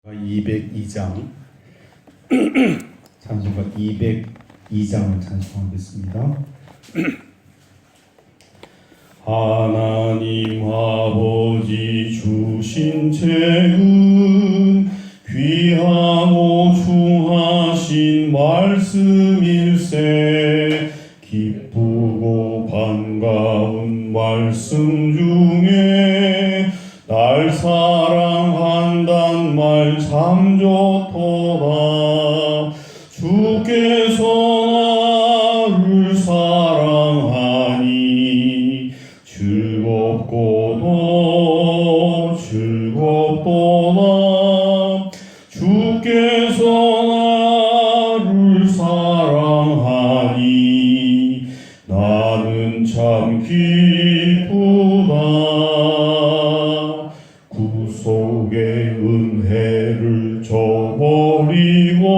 202장 찬송가 202장을 찬송하겠습니다. 하나님 아버지 주신 책은 귀하고 중하신 말씀일세. 기쁘고 반가운 말씀 중에 날 사랑한단 말 참 좋도다. 주께서 나를 사랑하니 즐겁고도 즐겁도다. 주께서 나를 사랑하니 나는 참 기쁘다. 구속의 은혜를 저버리고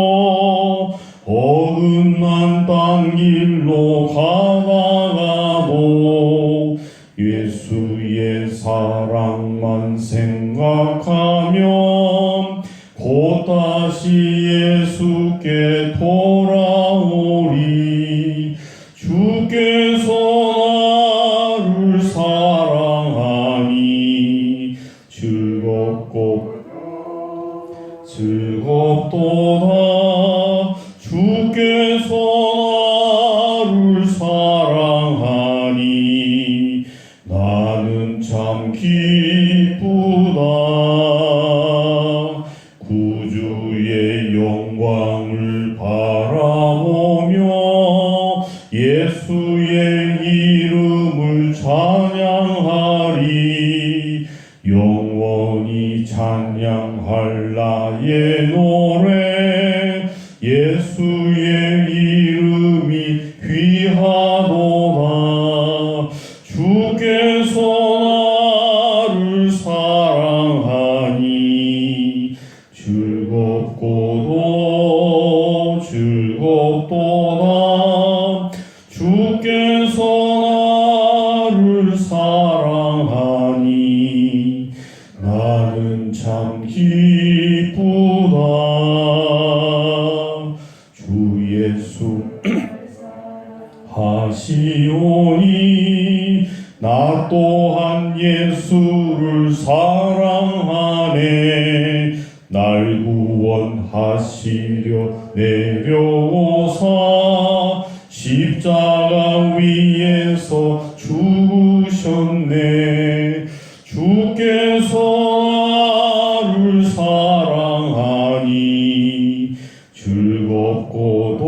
어긋난 딴 길로 가다가도 예수의 사랑만 생각하면 곧 다시 예수께 돌아오리. 주께서 나를 사랑하니 즐겁도다. 주께서 나를 사랑하니 나는 참 기쁘다. 구주의 영광을 바라보며 예수의 이름을 찬양하리. 영원히 찬양할 나의 노래 예수의 이름이 귀하도다. 주께서 나를 사랑하니 즐겁고도 즐겁도다. 주께서 나를 사랑하니 나는 참 기쁘다. 주 예수 하시오니 나 또한 예수를 사랑하네. 날 구원하시려 내려오사 십자가 위에서 죽으셨네. 주께서 나를 사랑하니 즐겁고도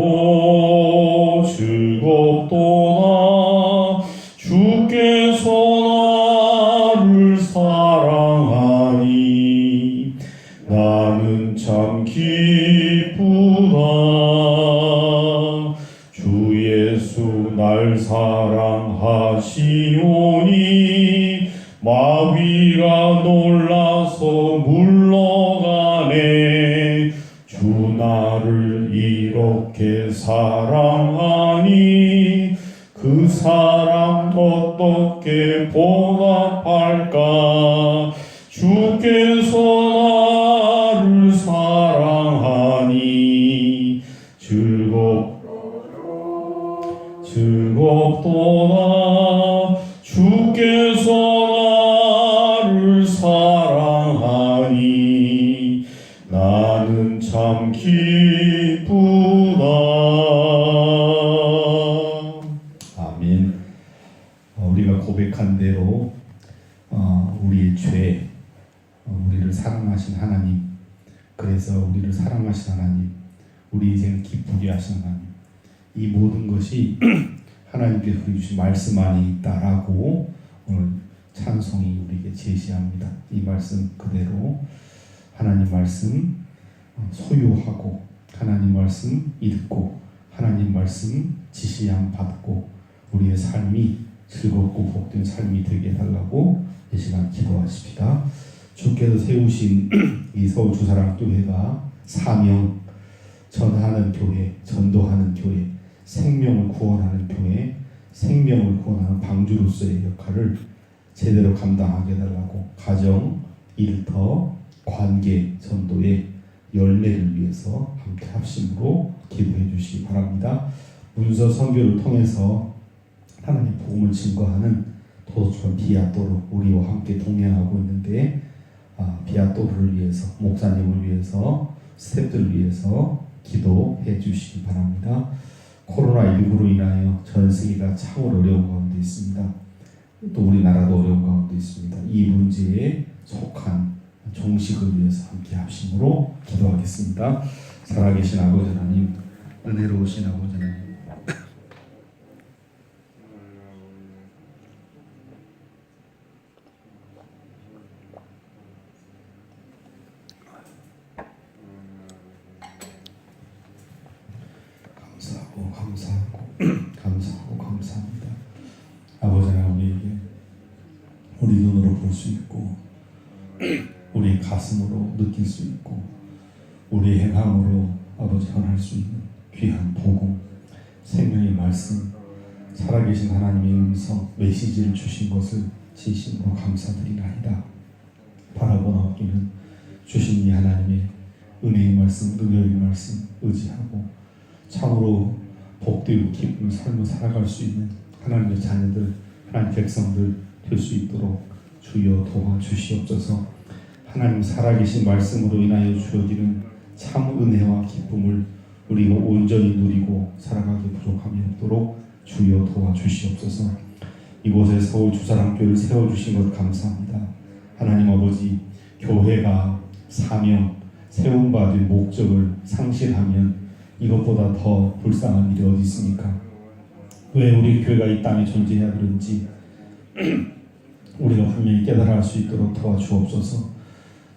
즐겁도다. 주께서 나를 사랑하니 나는 참 기쁘다. 주 예수 날 사랑하시오니 마귀가 놀라서 물러가네. 주 나를 이렇게 사랑하니 그 사랑 어떻게 보답할까. 주께서 나를 사랑하니 즐겁도다. 주께서 나를 사랑하니 나는 참 기쁘다. 아멘. 우리가 고백한 대로 우리의 죄, 우리를 사랑하신 하나님, 그래서 우리를 사랑하신 하나님, 우리 인생을 기쁘게 하신 하나님, 이 모든 것이 하나님께서 우리 주신 말씀 안에 있다라고 오늘 찬송이 우리에게 제시합니다. 이 말씀 그대로 하나님 말씀 소유하고 하나님 말씀 읽고 하나님 말씀 지시양 받고 우리의 삶이 즐겁고 복된 삶이 되게 해달라고 이 시간 기도하십시다. 주께서 세우신 이 서울 주사랑교회가 사명, 전하는 교회, 전도하는 교회, 생명을 구원하는 교회, 생명을 구원하는 방주로서의 역할을 제대로 감당하게 해달라고 가정, 일터, 관계 전도의 열매를 위해서 함께 합심으로 기도해 주시기 바랍니다. 문서 선교를 통해서 하나님 복음을 증거하는 도서관 비아토르 우리와 함께 동행하고 있는데 비아토르를 위해서, 목사님을 위해서, 스태프들을 위해서 기도해 주시기 바랍니다. 코로나19로 인하여 전 세계가 참으로 어려운 가운데 있습니다. 또 우리나라도 어려운 가운데 있습니다. 이 문제에 속한 종식을 위해서 함께 합심으로 기도하겠습니다. 살아계신 아버지 하나님, 은혜로우신 아버지 하나님, 감사합니다. 아버지 하나님, 우리에게 우리 눈으로 볼 수 있고 우리 가슴으로 느낄 수 있고 우리 행함으로 아버지 전할 수 있는 귀한 복음, 생명의 말씀, 살아계신 하나님의 음성, 메시지를 주신 것을 진심으로 감사드리나이다. 바라보나 없기는 주신 이 하나님의 은혜의 말씀, 능력의 말씀 의지하고 참으로 복되고 기쁜 삶을 살아갈 수 있는 하나님의 자녀들, 하나님 백성들 될 수 있도록 주여 도와주시옵소서. 하나님 살아계신 말씀으로 인하여 주어지는 참 은혜와 기쁨을 우리가 온전히 누리고 살아가기 부족함이 없도록 주여 도와주시옵소서. 이곳에 서울 주사랑교회를 세워주신 것 감사합니다. 하나님 아버지, 교회가 사명, 세움받은 목적을 상실하면 이것보다 더 불쌍한 일이 어디 있습니까? 왜 우리 교회가 이 땅에 존재해야 그런지 우리가 분명히 깨달아 할 수 있도록 도와주옵소서.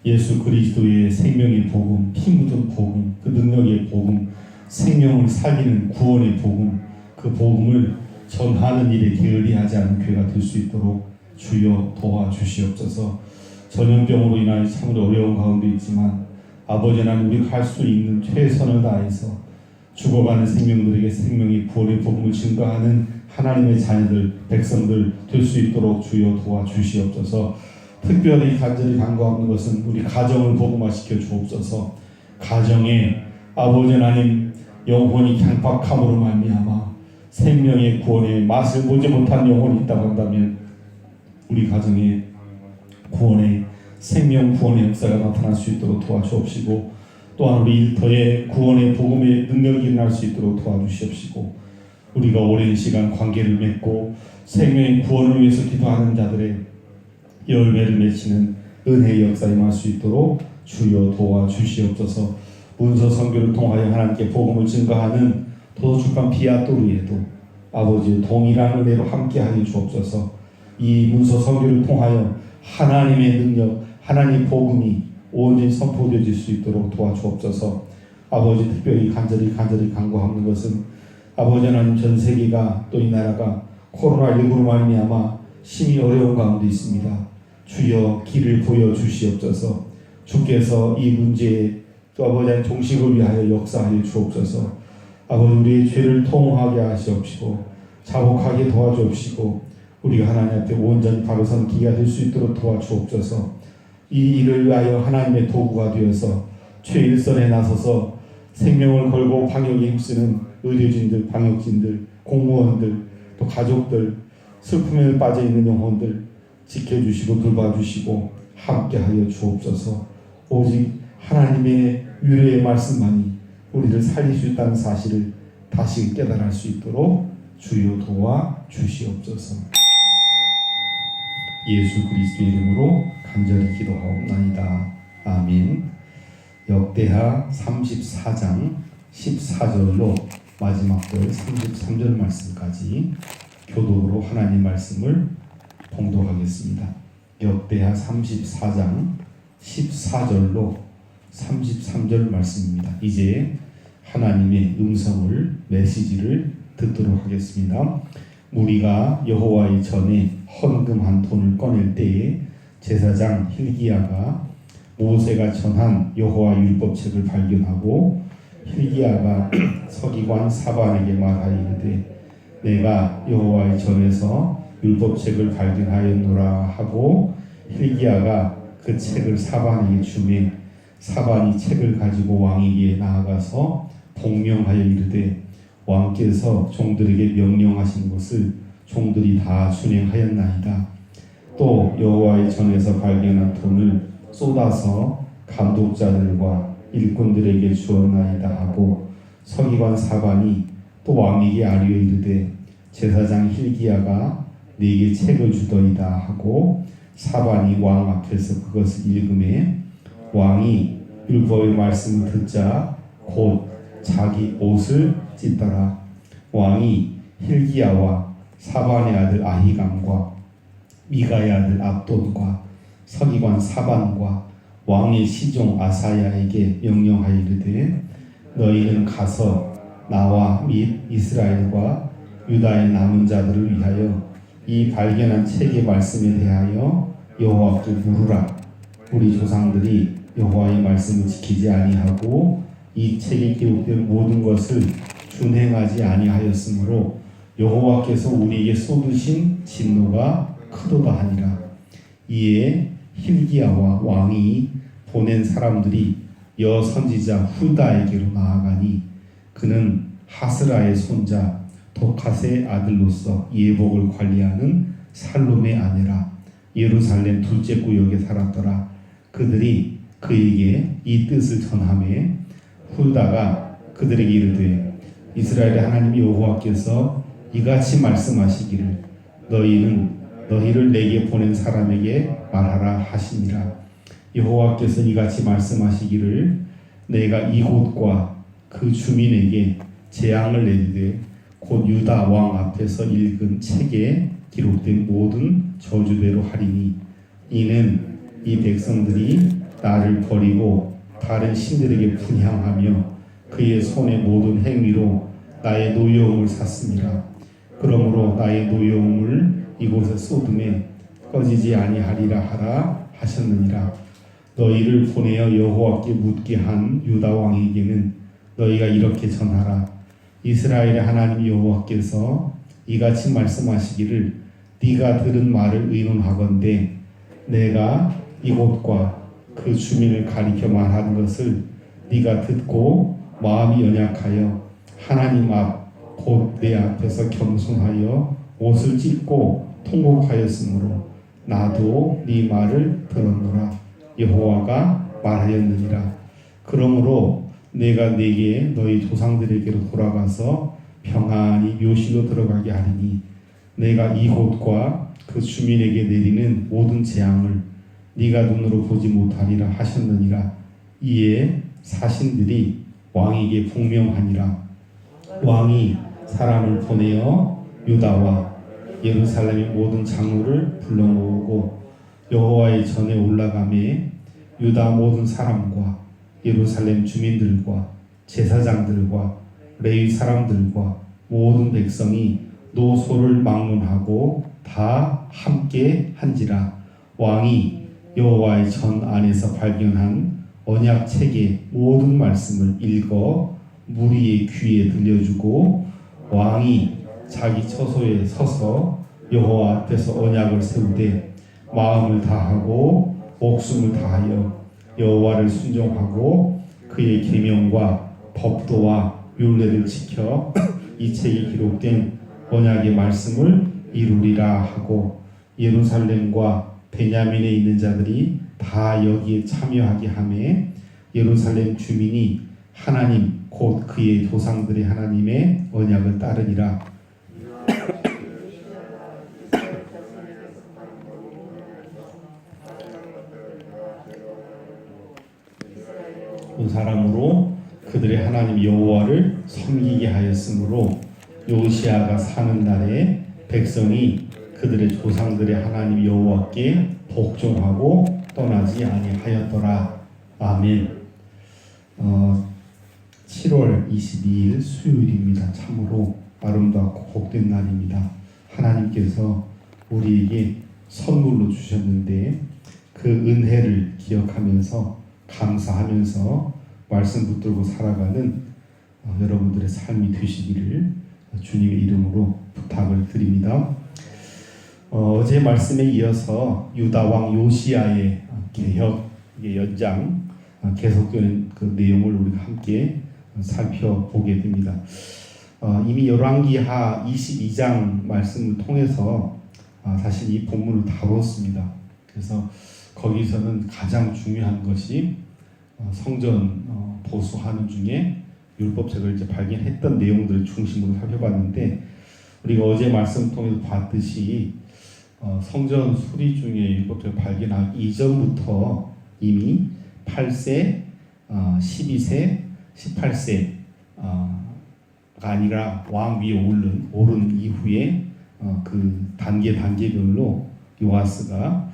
예수 그리스도의 생명의 복음, 피 묻은 복음, 그 능력의 복음, 생명을 살리는 구원의 복음, 그 복음을 전하는 일에 게을리하지 않은 교회가 될 수 있도록 주여 도와주시옵소서. 전염병으로 인하여 참으로 어려운 가운데 있지만 아버지 하나님, 우리가 할 수 있는 최선을 다해서 죽어가는 생명들에게 생명의 구원의 복음을 증거하는 하나님의 자녀들, 백성들 될 수 있도록 주여 도와주시옵소서. 특별히 간절히 간구하는 것은 우리 가정을 복음화시켜 주옵소서. 가정에 아버지 하나님 영혼이 강박함으로 말미암아 생명의 구원의 맛을 보지 못한 영혼이 있다고 한다면 우리 가정에 구원의 생명 구원의 역사가 나타날 수 있도록 도와주옵시고, 또한 우리 일터에 구원의 복음의 능력이 일어날 수 있도록 도와주시옵시고, 우리가 오랜 시간 관계를 맺고 생명의 구원을 위해서 기도하는 자들의 열매를 맺히는 은혜의 역사에 임할 수 있도록 주여 도와주시옵소서. 문서 선교를 통하여 하나님께 복음을 증거하는 도서출판 비아토르에도 아버지의 동일한 은혜로 함께하여 주옵소서. 이 문서 선교를 통하여 하나님의 능력, 하나님의 복음이 온전히 선포되어질 수 있도록 도와주옵소서. 아버지, 특별히 간절히 간구하는 것은 아버지 하나님, 전 세계가 또 이 나라가 코로나19로 말미암아 심히 어려운 가운데 있습니다. 주여 길을 보여주시옵소서. 주께서 이 문제에 또 아버지 하나님 종식을 위하여 역사하여 주옵소서. 아버지, 우리의 죄를 통하게 하시옵시고 자복하게 도와주옵시고 우리가 하나님 앞에 온전히 바로 선 기가 될 수 있도록 도와주옵소서. 이 일을 위하여 하나님의 도구가 되어서 최일선에 나서서 생명을 걸고 방역에 힘쓰는 의료진들, 방역진들, 공무원들, 또 가족들, 슬픔에 빠져있는 영혼들 지켜주시고 돌봐주시고 함께하여 주옵소서. 오직 하나님의 위로의 말씀만이 우리를 살릴 수 있다는 사실을 다시 깨달을 수 있도록 주여 도와주시옵소서. 예수 그리스도의 이름으로 간절히 기도하옵나이다. 아멘. 역대하 34장 14절로 마지막 절 33절 말씀까지 교독으로 하나님 말씀을 봉독하겠습니다. 역대하 34장 14절로 33절 말씀입니다. 이제 하나님의 음성을, 메시지를 듣도록 하겠습니다. 무리가 여호와의 전에 헌금한 돈을 꺼낼 때에 제사장 hil기야가 모세가 전한 여호와 율법책을 발견하고 hil기야가 서기관 사반에게 말하이르되 내가 여호와의 전에서 율법책을 발견하였노라 하고 hil기야가 그 책을 사반에게 주매 사반이 책을 가지고 왕에게 나아가서 복명하여 이르되 왕께서 종들에게 명령하신 것을 종들이 다 준행하였나이다. 또 여호와의 전에서 발견한 돈을 쏟아서 감독자들과 일꾼들에게 주었나이다 하고 서기관 사반이 또 왕에게 아뢰어 이르되 제사장 hil기야가 네게 책을 주더이다 하고 사반이 왕 앞에서 그것을 읽음에 왕이 율법의 말씀을 듣자 곧 자기 옷을 찢더라. 왕이 hil기야와 사반의 아들 아히감과 미가의 아들 압돈과 서기관 사반과 왕의 시종 아사야에게 명령하여 이르되 너희는 가서 나와 및 이스라엘과 유다의 남은 자들을 위하여 이 발견한 책의 말씀에 대하여 여호와께 물으라. 우리 조상들이 여호와의 말씀을 지키지 아니하고 이 책에 기록된 모든 것을 준행하지 아니하였으므로 여호와께서 우리에게 쏟으신 진노가 크도다 하니라. 이에 hil기야와 왕이 보낸 사람들이 여 선지자 훌다에게로 나아가니 그는 하스라의 손자 도캇의 아들로서 예복을 관리하는 살룸의 아내라. 예루살렘 둘째 구역에 살았더라. 그들이 그에게 이 뜻을 전하매 훌다가 그들에게 이르되 이스라엘의 하나님 여호와께서 이같이 말씀하시기를 너희는 너희를 내게 보낸 사람에게 말하라 하시니라. 여호와께서 이같이 말씀하시기를 내가 이곳과 그 주민에게 재앙을 내리되 곧 유다 왕 앞에서 읽은 책에 기록된 모든 저주대로 하리니 이는 이 백성들이 나를 버리고 다른 신들에게 분향하며 그의 손의 모든 행위로 나의 노여움을 샀습니다. 그러므로 나의 노여움을 이곳에 쏟음에 꺼지지 아니하리라 하라 하셨느니라. 너희를 보내어 여호와께 묻게 한 유다 왕에게는 너희가 이렇게 전하라. 이스라엘의 하나님 여호와께서 이같이 말씀하시기를 네가 들은 말을 의논하건대 내가 이곳과 그 주민을 가리켜 말한 것을 네가 듣고 마음이 연약하여 하나님 앞 곧 내 앞에서 겸손하여 옷을 찢고 통곡하였으므로 나도 네 말을 들었노라. 여호와가 말하였느니라. 그러므로 내가 네게 너희 조상들에게로 돌아가서 평안히 묘실로 들어가게 하리니 내가 이곳과 그 주민에게 내리는 모든 재앙을 네가 눈으로 보지 못하리라 하셨느니라. 이에 사신들이 왕에게 복명하니라. 왕이 사람을 보내어 유다와 예루살렘의 모든 장로를 불러 모으고 여호와의 전에 올라가매 유다 모든 사람과 예루살렘 주민들과 제사장들과 레위 사람들과 모든 백성이 노소를 막론하고 다 함께 한지라. 왕이 여호와의 전 안에서 발견한 언약 책의 모든 말씀을 읽어 무리의 귀에 들려주고 왕이 자기 처소에 서서 여호와 앞에서 언약을 세우되 마음을 다하고 목숨을 다하여 여호와를 순종하고 그의 계명과 법도와 율례를 지켜 이 책에 기록된 언약의 말씀을 이루리라 하고 예루살렘과 베냐민에 있는 자들이 다 여기에 참여하게 하매 예루살렘 주민이 하나님 곧 그의 조상들의 하나님의 언약을 따르니라. 그 사람으로 그들의 하나님 여호와를 섬기게 하였으므로 요시아가 사는 날에 백성이 그들의 조상들의 하나님 여호와께 복종하고 떠나지 아니하였더라. 아멘. 7월 22일 수요일입니다. 참으로 아름답고 복된 날입니다. 하나님께서 우리에게 선물로 주셨는데 그 은혜를 기억하면서 감사하면서 말씀 붙들고 살아가는 여러분들의 삶이 되시기를 주님의 이름으로 부탁을 드립니다. 어제 말씀에 이어서 유다 왕 요시야의 개혁의 연장 계속되는 그 내용을 우리가 함께 살펴보게 됩니다. 이미 열왕기하 22장 말씀을 통해서 사실 이 본문을 다뤘습니다. 그래서 거기서는 가장 중요한 것이 성전 보수하는 중에 율법책을 이제 발견했던 내용들을 중심으로 살펴봤는데, 우리가 어제 말씀 통해서 봤듯이 성전 수리 중에 율법책을 발견하기 이전부터 이미 8세, 12세, 18세가 아니라 왕 위에 오른 이후에 그 단계별로 요아스가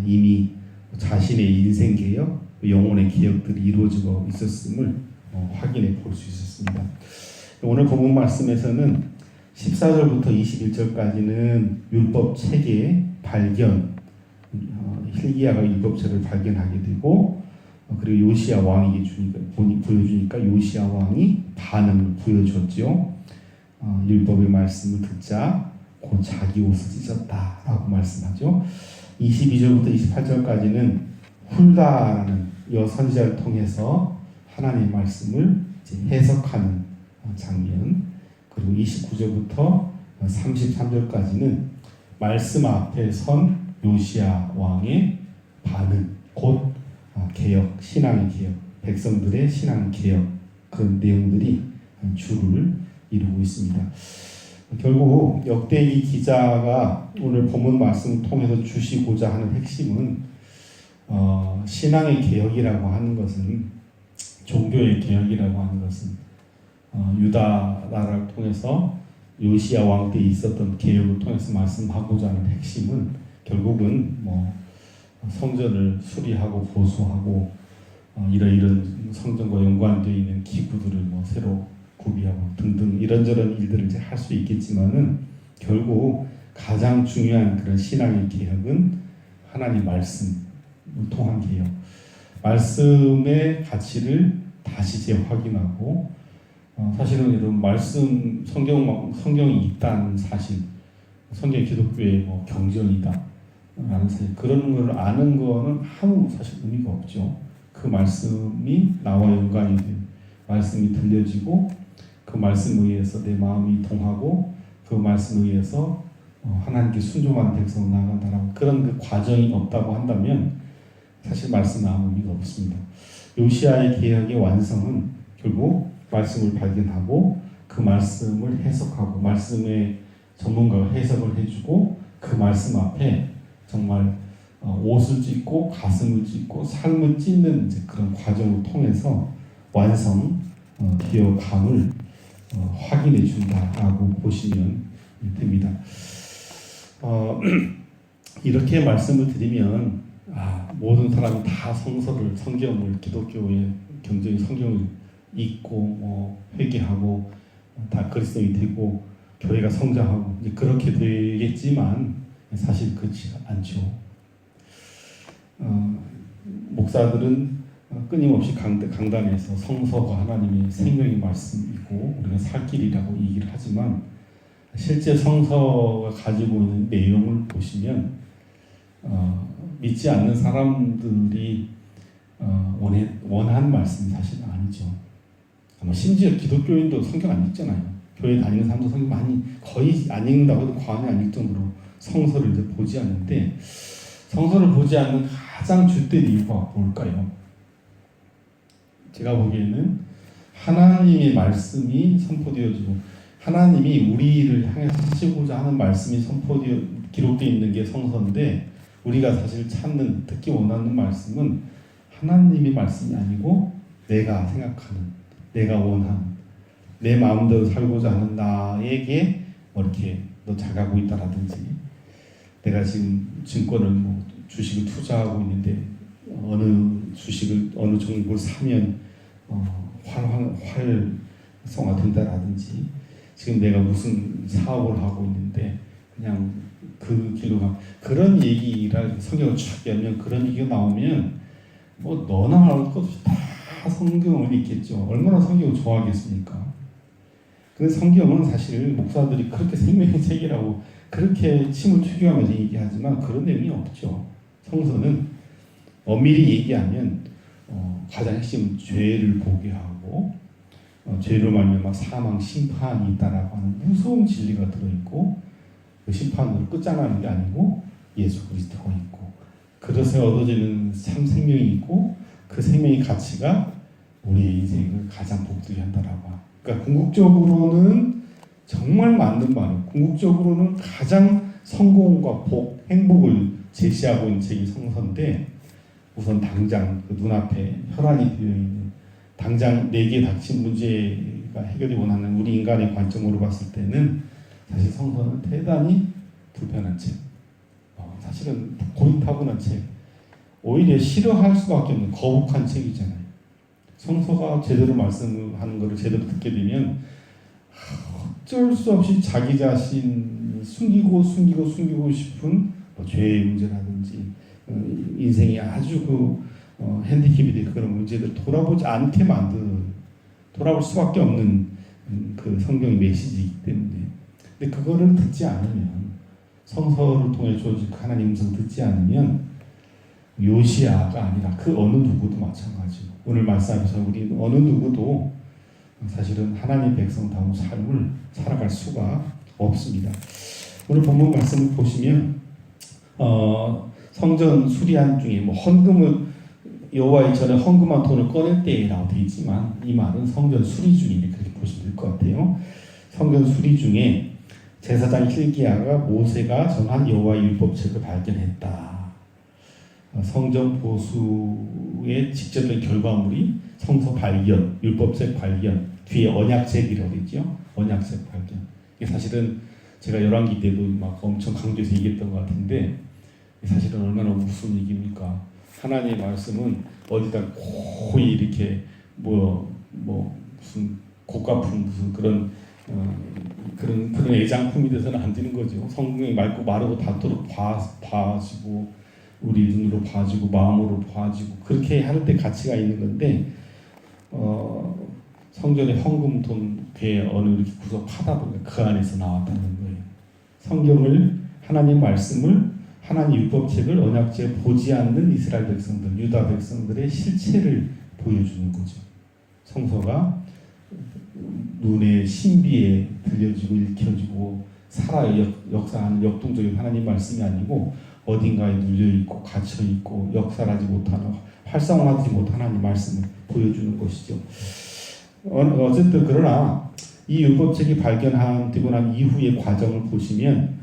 이미 자신의 인생 개혁, 영혼의 개혁들이 이루어지고 있었음을 확인해 볼 수 있었습니다. 오늘 본문 말씀에서는 14절부터 21절까지는 율법 체계의 발견, hil기야가 율법책을 발견하게 되고, 그리고 요시야 왕에게 보여주니까 요시야 왕이 반응을 보여줬죠. 율법의 말씀을 듣자 곧 자기 옷을 찢었다라고 말씀하죠. 22절부터 28절까지는 훌다라는 여선지자를 통해서 하나님의 말씀을 이제 해석하는 장면, 그리고 29절부터 33절까지는 말씀 앞에 선 요시야 왕의 반응, 곧 개혁, 신앙의 개혁, 백성들의 신앙 개혁, 그런 내용들이 주를 이루고 있습니다. 결국 역대기 기자가 오늘 본문 말씀을 통해서 주시고자 하는 핵심은 신앙의 개혁이라고 하는 것은, 종교의 개혁이라고 하는 것은 유다 나라를 통해서 요시야 왕 때 있었던 개혁을 통해서 말씀하고자 하는 핵심은 결국은 성전을 수리하고 보수하고 이런 성전과 연관되어 있는 기구들을 새로 구비하고 등등 이런저런 일들을 이제 할 수 있겠지만은, 결국 가장 중요한 그런 신앙의 개혁은 하나님 말씀을 통한 개혁, 말씀의 가치를 다시 재확인하고, 사실은 이런 말씀 성경이 있다는 사실, 성경 기독교의 경전이다 라는 사실, 그런 걸 아는 거는 아무 사실 의미가 없죠. 그 말씀이 나와 연관이 된 말씀이 들려지고, 그 말씀에 의해서 내 마음이 동하고, 그 말씀에 의해서 하나님께 순종하는 백성으로 나아간다라고, 그런 그 과정이 없다고 한다면 사실 말씀은 아무 의미가 없습니다. 요시야의 개혁의 완성은 결국 말씀을 발견하고 그 말씀을 해석하고, 말씀의 전문가가 해석을 해주고, 그 말씀 앞에 정말 옷을 찢고 가슴을 찢고 삶을 찢는 이제 그런 과정을 통해서 완성, 개혁함을 확인해 준다라고 보시면 됩니다. 이렇게 말씀을 드리면 모든 사람이 다 성경을, 기독교의 경전의 성경을 읽고 회개하고 다 그리스도인이 되고 교회가 성장하고 이제 그렇게 되겠지만 사실 그렇지 않죠. 목사들은 끊임없이 강단에서 성서가 하나님의 생명의 말씀이고 우리가 살 길이라고 얘기를 하지만, 실제 성서가 가지고 있는 내용을 보시면 믿지 않는 사람들이 원하는 말씀이 사실은 아니죠. 심지어 기독교인도 성경 안 읽잖아요. 교회 다니는 사람도 성경 거의 안 읽는다고 해도 과언이 아닐 정도로 성서를 이제 보지 않는데, 성서를 보지 않는 가장 주된 이유가 뭘까요? 제가 보기에는 하나님의 말씀이 선포되어지고, 하나님이 우리를 향해서 하시고자 하는 말씀이 기록되어 있는 게 성서인데, 우리가 사실 듣기 원하는 말씀은 하나님의 말씀이 아니고 내가 생각하는, 내가 원하는, 내 마음대로 살고자 하는 나에게 이렇게 너 잘 가고 있다라든지, 내가 지금 증권을 주식을 투자하고 있는데 어느 종목을 사면 활성화된다라든지, 지금 내가 무슨 사업을 하고 있는데 그냥 그 길로 가, 그런 얘기를 성경을 쫙 열면 그런 얘기가 나오면 너나 할 것 없이 다 성경을 읽겠죠. 얼마나 성경을 좋아하겠습니까? 근데 성경은 사실 목사들이 그렇게 생명의 책이라고 그렇게 침을 튀겨가면서 얘기하지만 그런 내용이 없죠. 성서는 엄밀히 얘기하면 가장 핵심 죄를 보게 하고 죄로 말미암아 사망 심판이 있다라고 하는 무서운 진리가 들어있고 그 심판으로 끝장나는 게 아니고 예수 그리스도가 있고 그릇에 얻어지는 참 생명이 있고 그 생명의 가치가 우리의 인생을 가장 복되게 한다라고. 그러니까 궁극적으로는 정말 맞는 말은 궁극적으로는 가장 성공과 복, 행복을 제시하고 있는 책이 성서인데 우선 당장 그 눈앞에 혈안이 되어 있는 당장 내게 닥친 문제가 해결이 원하는 우리 인간의 관점으로 봤을 때는 사실 성서는 대단히 불편한 책, 사실은 고리타분한 책, 오히려 싫어할 수밖에 없는 거북한 책이잖아요. 성서가 제대로 말씀하는 것을 제대로 듣게 되면 어쩔 수 없이 자기 자신 숨기고 싶은 죄의 문제라든지 인생이 아주 핸디캡이 된 그런 문제들 돌아보지 않게 돌아볼 수밖에 없는 그 성경의 메시지이기 때문에 근데 그거를 듣지 않으면 성서를 통해 주어진 하나님 음성 듣지 않으면 요시야가 아니라 그 어느 누구도 마찬가지고 오늘 말씀하면서 우리 어느 누구도 사실은 하나님 백성다운 삶을 살아갈 수가 없습니다. 오늘 본문 말씀을 보시면 성전 수리한 중에 헌금을 여호와의 전에 헌금한 돈을 꺼낼 때라고 되어 있지만 이 말은 성전 수리 중에 그렇게 보시면 될 것 같아요. 성전 수리 중에 제사장 hil기야가 모세가 정한 여호와의 율법책을 발견했다. 성전 보수의 직접적인 결과물이 성서 발견, 율법책 발견, 뒤에 언약책이라고 되죠. 언약책 발견. 이게 사실은 제가 열왕기 때도 막 엄청 강조해서 얘기했던 것 같은데 사실은 얼마나 무슨 얘기입니까? 하나님의 말씀은 어디다 고이 이렇게 무슨 고가품 무슨 그런 애장품이 돼서는 안 되는 거죠. 성경이 맑고 마르고 닿도록 봐지고 우리 눈으로 봐지고 마음으로 봐지고 그렇게 할 때 가치가 있는 건데 성전의 헌금돈 배 어느 이렇게 구석하다 보니까 그 안에서 나왔다는 거예요. 성경을 하나님 말씀을 하나님 율법책을 언약지에 보지 않는 이스라엘 백성들, 유다 백성들의 실체를 보여주는 거죠. 성서가 눈의 신비에 들려지고 읽혀지고 살아 역사하는 역동적인 하나님 말씀이 아니고 어딘가에 눌려있고 갇혀있고 역사하지 못하는 활성화하지 못한 하나님 말씀을 보여주는 것이죠. 어쨌든 그러나 이 율법책이 발견되고 난 이후의 과정을 보시면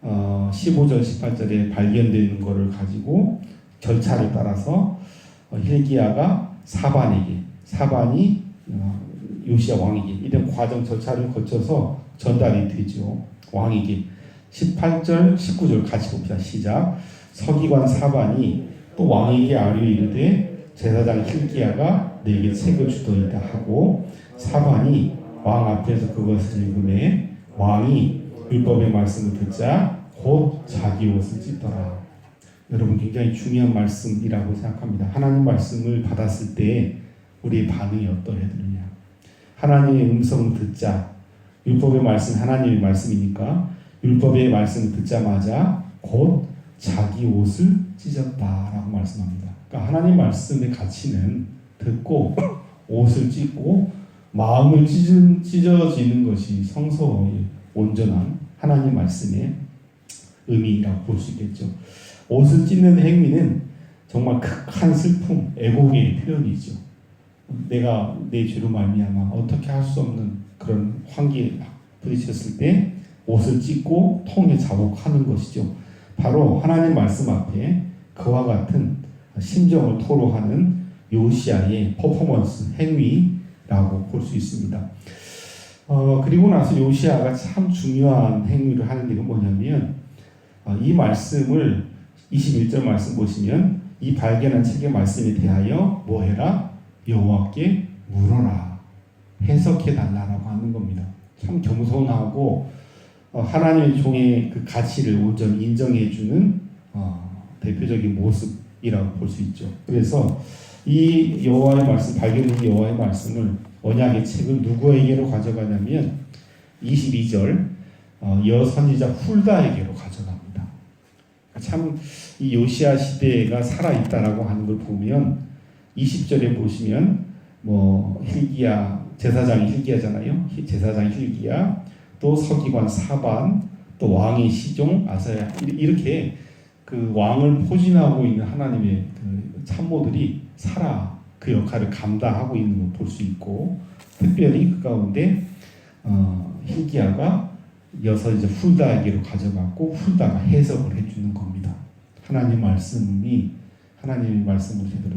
15절 18절에 발견되는 것을 가지고 절차를 따라서 hil기야가 사반이 요시야 왕에게 이런 과정 절차를 거쳐서 전달이 되죠. 왕에게 18절 19절 같이 봅시다. 시작. 서기관 사반이 또 왕에게 아뢰어 이르되 제사장 hil기야가 내게 책을 주더이다 하고 사반이 왕 앞에서 그것을 읽음에 왕이 율법의 말씀을 듣자 곧 자기 옷을 찢더라. 여러분 굉장히 중요한 말씀이라고 생각합니다. 하나님 말씀을 받았을 때 우리의 반응이 어떠해야 되느냐. 하나님의 음성을 듣자 율법의 말씀 하나님의 말씀이니까 율법의 말씀을 듣자마자 곧 자기 옷을 찢었다라고 말씀합니다. 그러니까 하나님 말씀의 가치는 듣고 옷을 찢고 마음을 찢어지는 것이 성서의 온전한 하나님 말씀의 의미라고 볼 수 있겠죠. 옷을 찢는 행위는 정말 극한 슬픔, 애곡의 표현이죠. 내가 내 죄로 말미암아 어떻게 할 수 없는 그런 환기에 부딪혔을 때 옷을 찢고 통에 자복하는 것이죠. 바로 하나님 말씀 앞에 그와 같은 심정을 토로하는 요시야의 퍼포먼스, 행위라고 볼 수 있습니다. 그리고 나서 요시야가 참 중요한 행위를 하는 게 뭐냐면 이 말씀을 21절 말씀 보시면 이 발견한 책의 말씀에 대하여 뭐해라? 여호와께 물어라. 해석해 달라라고 하는 겁니다. 참 겸손하고 하나님의 종의 그 가치를 온전히 인정해주는 대표적인 모습이라고 볼 수 있죠. 그래서 이 여호와의 말씀, 발견된 여호와의 말씀을 언약의 책을 누구에게로 참 이 요시야 시대가 살아있다라고 하는 걸 보면 20절에 보시면 뭐 hil기야 제사장이 hil기야잖아요. 제사장 hil기야, 또 서기관 사반, 또 왕의 시종 아사야, 이렇게 그 왕을 포진하고 있는 하나님의 그 참모들이 살아 그 역할을 감당하고 있는 걸 볼 수 있고, 특별히 그 가운데 hil기야가 이어서 이제 훌다에게로 가져갔고 훌다가 해석을 해주는 겁니다. 하나님의 말씀을 제대로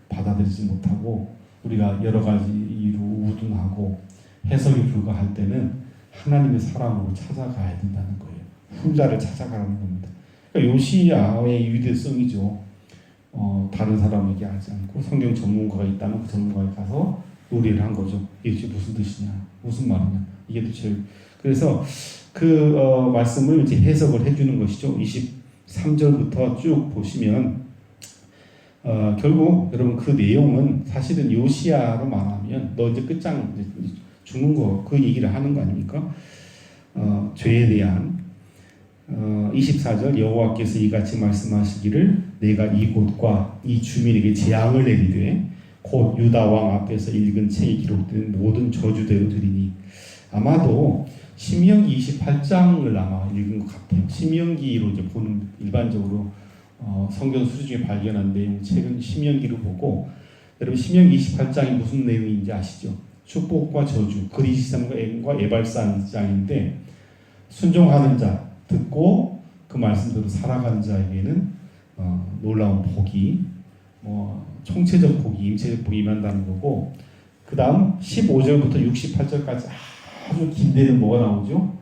받아들이지 못하고 우리가 여러 가지 이유로 우둔하고 해석이 불가할 때는 하나님의 사랑으로 찾아가야 된다는 거예요. 훌다를 찾아가라는 겁니다. 그러니까 요시야의 유대성이죠. 다른 사람에게 하지 않고 성경 전문가가 있다면 그 전문가에 가서 논의를 한 거죠. 이게 무슨 뜻이냐, 무슨 말이냐, 이게 도대체. 그래서 그 말씀을 이제 해석을 해주는 것이죠. 23절부터 쭉 보시면 결국 여러분 그 내용은 사실은 요시야로 말하면 너 이제 끝장 죽는 거 그 얘기를 하는 거 아닙니까? 죄에 대한 24절 여호와께서 이같이 말씀하시기를 내가 이곳과 이 주민에게 재앙을 내리되 곧 유다 왕 앞에서 읽은 책에 기록된 모든 저주대로 드리니. 아마도 신명기 28장을 아마 읽은 것 같아요. 신명기로 이제 보는 일반적으로 성경 수지 중에 발견한 내용 책은 신명기로 보고, 여러분 신명기 28장이 무슨 내용인지 아시죠? 축복과 저주, 그리시삼과 예발산장인데 순종하는 자, 듣고 그 말씀대로 살아가는 자에게는 놀라운 복이, 총체적 복이, 임체적 복이 임한다는 거고, 그 다음 15절부터 68절까지 아주 긴 데는 뭐가 나오죠?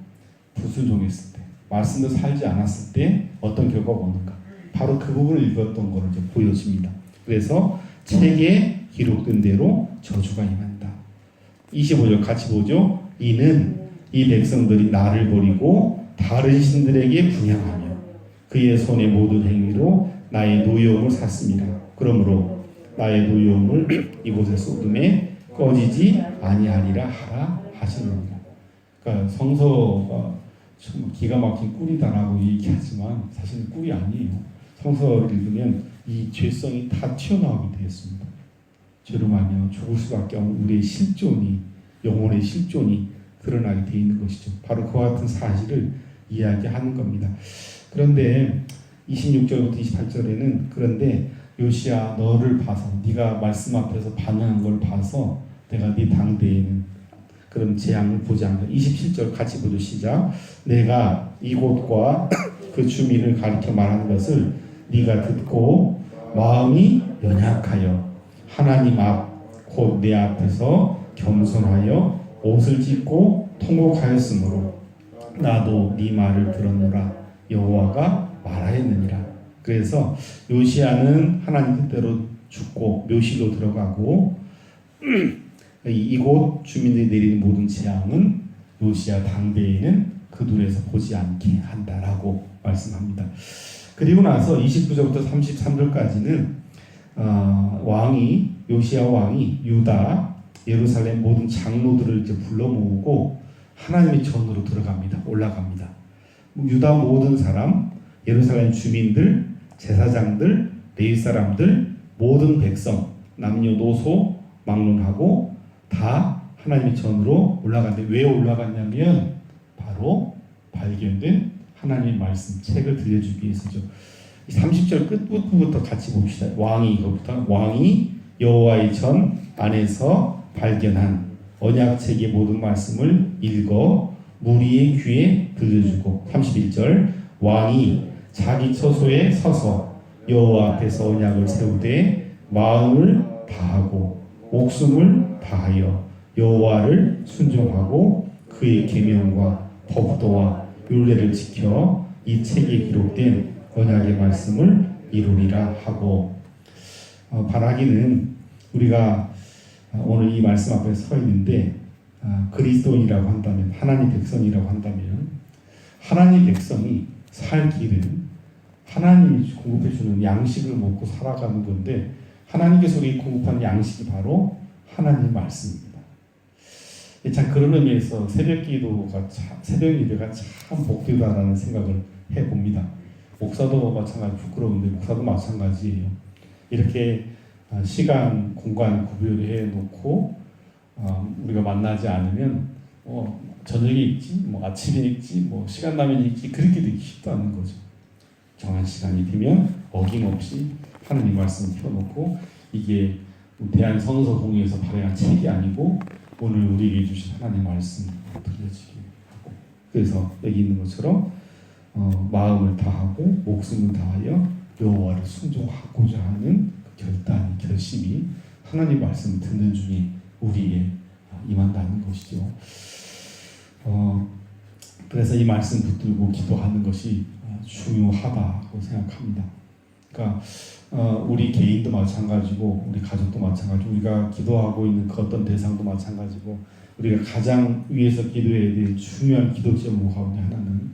불순종했을 때, 말씀대로 살지 않았을 때 어떤 결과가 오는가, 바로 그 부분을 읽었던 것을 이제 보여집니다. 그래서 책에 기록된 대로 저주가 임한다. 25절 같이 보죠. 이는 이 백성들이 나를 버리고 다른 신들에게 분향하며 그의 손의 모든 행위로 나의 노여움을 샀습니다. 그러므로 나의 노여움을 이곳에 쏟음에 꺼지지 아니하리라 하라 하시느니라. 그러니까 성서가 참 기가 막힌 꿀이다라고 얘기하지만 사실은 꿀이 아니에요. 성서를 읽으면 이 죄성이 다 튀어나오게 되었습니다. 죄로 말미암아 죽을 수밖에 없는 우리의 실존이, 영혼의 실존이 드러나게 되어 있는 것이죠. 바로 그와 같은 사실을 이야기하는 겁니다. 그런데 26절부터 28절에는 그런데 요시야 너를 봐서, 네가 말씀 앞에서 반응한 걸 봐서 내가 네 당대에는 그런 재앙을 보지 않는다. 27절 같이 보죠. 시작. 내가 이곳과 그 주민을 가리켜 말하는 것을 네가 듣고 마음이 연약하여 하나님 앞 곧 내 앞에서 겸손하여 옷을 찢고 통곡하였으므로 나도 네 말을 들었노라 여호와가 말하였느니라. 그래서 요시야는 하나님 뜻대로 죽고 묘시로 들어가고 이곳 주민들이 내리는 모든 재앙은 요시야 당대에는 그 둘에서 보지 않게 한다라고 말씀합니다. 그리고 나서 29절부터 33절까지는 요시야 왕이 유다, 예루살렘 모든 장로들을 이제 불러 모으고 하나님의 전으로 들어갑니다. 올라갑니다. 유다 모든 사람, 예루살렘 주민들, 제사장들, 레위 사람들, 모든 백성, 남녀노소 막론하고 다 하나님의 전으로 올라갔는데, 왜 올라갔냐면 바로 발견된 하나님의 말씀 책을 들려주기 위해서죠. 30절 끝부분부터 같이 봅시다. 왕이 여호와의 전 안에서 발견한 언약책의 모든 말씀을 읽어 무리의 귀에 들려주고, 31절 왕이 자기 처소에 서서 여호와 앞에서 언약을 세우되 마음을 다하고 목숨을 다하여 여호와를 순종하고 그의 계명과 법도와 율례를 지켜 이 책에 기록된 언약의 말씀을 이루리라 하고, 바라기는 우리가 오늘 이 말씀 앞에 서 있는데 그리스도인이라고 한다면, 하나님 백성이라고 한다면, 하나님 백성이 살 길은 하나님이 공급해 주는 양식을 먹고 살아가는 건데, 하나님께서 우리 공급한 양식이 바로 하나님 말씀입니다. 참 그런 의미에서 새벽 예배가 참 복되다라는 생각을 해봅니다. 목사도 마찬가지 부끄러운데 목사도 마찬가지예요. 이렇게 시간, 공간 구별해 놓고 우리가 만나지 않으면 저녁에 있지, 아침에 있지, 시간 나면 있지 그렇게 되기 쉽지 않은 거죠. 정한 시간이 되면 어김없이 하나님 말씀 펴놓고 이게 대한성서공회에서 발행한 책이 아니고 오늘 우리에게 주신 하나님 말씀 들려지게 하고 그래서 여기 있는 것처럼 마음을 다하고 목숨을 다하여 여호와를 순종하고자 하는 그 결단이 결심이 하나님 말씀을 듣는 중에 우리에게 임한다는 것이죠. 그래서 이 말씀 붙들고 기도하는 것이 중요하다고 생각합니다. 그러니까 우리 개인도 마찬가지고 우리 가족도 마찬가지고 우리가 기도하고 있는 그 어떤 대상도 마찬가지고 우리가 가장 위에서 기도해야 될 중요한 기도 제목 가운데 하나는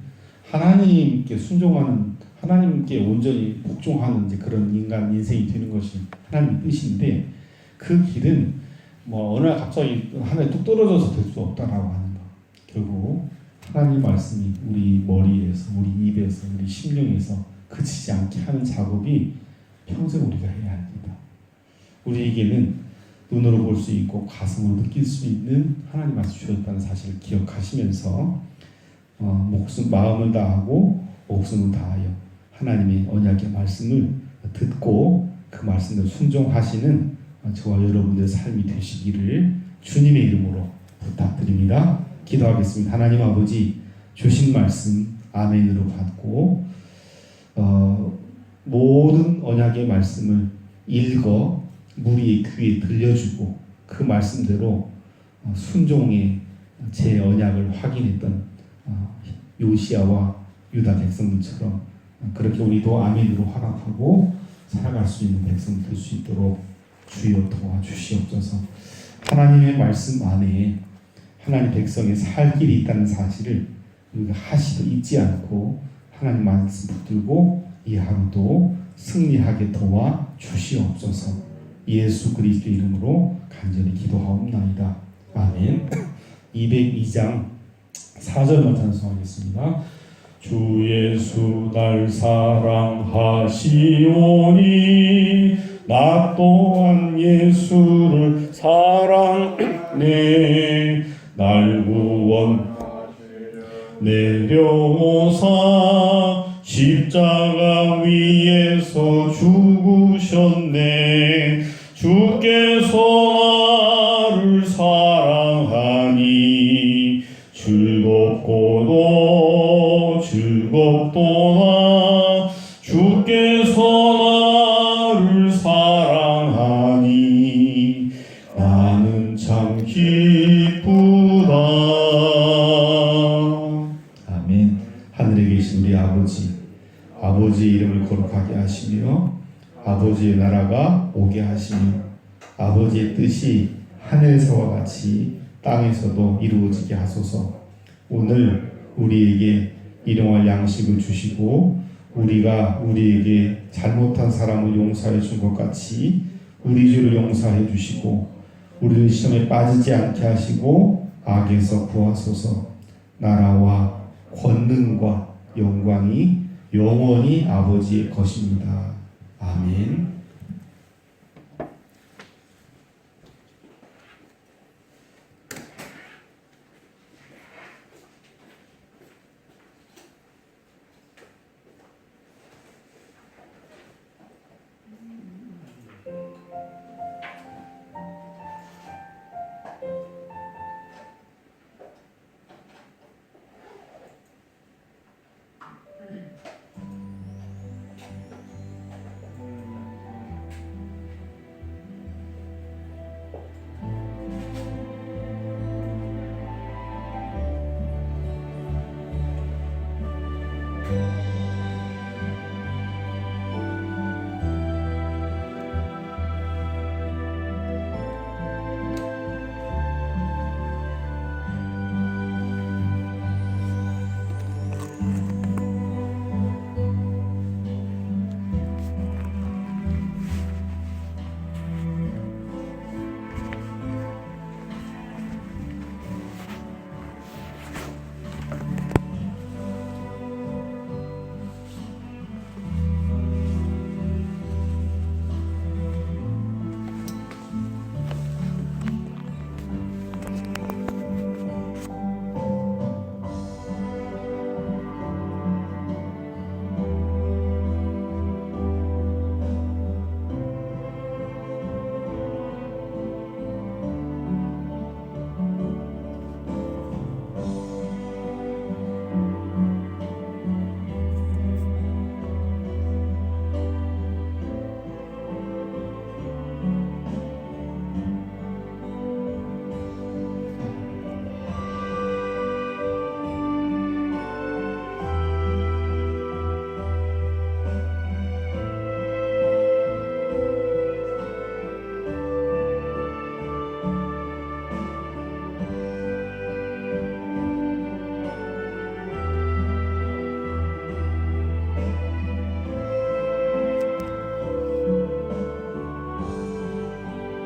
하나님께 순종하는 하나님께 온전히 복종하는 이제 그런 인간 인생이 되는 것이 하나님의 뜻인데 그 길은 어느 날 갑자기 하늘에 뚝 떨어져서 될 수 없다라고 하는 거. 결국 하나님 말씀이 우리 머리에서 우리 입에서 우리 심령에서 그치지 않게 하는 작업이 평생 우리가 해야 합니다. 우리에게는 눈으로 볼 수 있고 가슴으로 느낄 수 있는 하나님 말씀 주셨다는 사실을 기억하시면서 마음을 다하고 목숨을 다하여 하나님의 언약의 말씀을 듣고 그 말씀을 순종하시는 저와 여러분들의 삶이 되시기를 주님의 이름으로 부탁드립니다. 기도하겠습니다. 하나님 아버지 주신 말씀 아멘으로 받고 모든 언약의 말씀을 읽어 무리의 귀에 들려주고 그 말씀대로 순종의 제 언약을 확인했던 요시야와 유다 백성들처럼 그렇게 우리도 아멘으로 활약하고 살아갈 수 있는 백성 될 수 있도록 주여 도와주시옵소서. 하나님의 말씀 안에 하나님 백성의 살 길이 있다는 사실을 우리가 하시도 잊지 않고 하나님 말씀 붙들고 이 하루도 승리하게 도와 주시옵소서. 예수 그리스도 이름으로 간절히 기도하옵나이다. 아멘. 202장 4절만 찬송하겠습니다. 주 예수 날 사랑하시오니 나 또한 예수를 사랑하네. 날 구원 내려오사 십자가 위에서 죽으셨네. 주께서 나를 사랑하니 즐겁도다 주께서 나를 사랑하니 나는 참 기쁘다. 아멘. 하늘에 계신 우리 아버지의 이름을 거룩하게 하시며 아버지의 나라가 오게 하시며 아버지의 뜻이 하늘에서와 같이 땅에서도 이루어지게 하소서. 오늘 우리에게 일용할 양식을 주시고 우리가 우리에게 잘못한 사람을 용서해 준 것 같이 우리 주를 용서해 주시고 우리를 시험에 빠지지 않게 하시고 악에서 구하소서. 나라와 권능과 영광이 영원히 아버지의 것입니다. 아멘.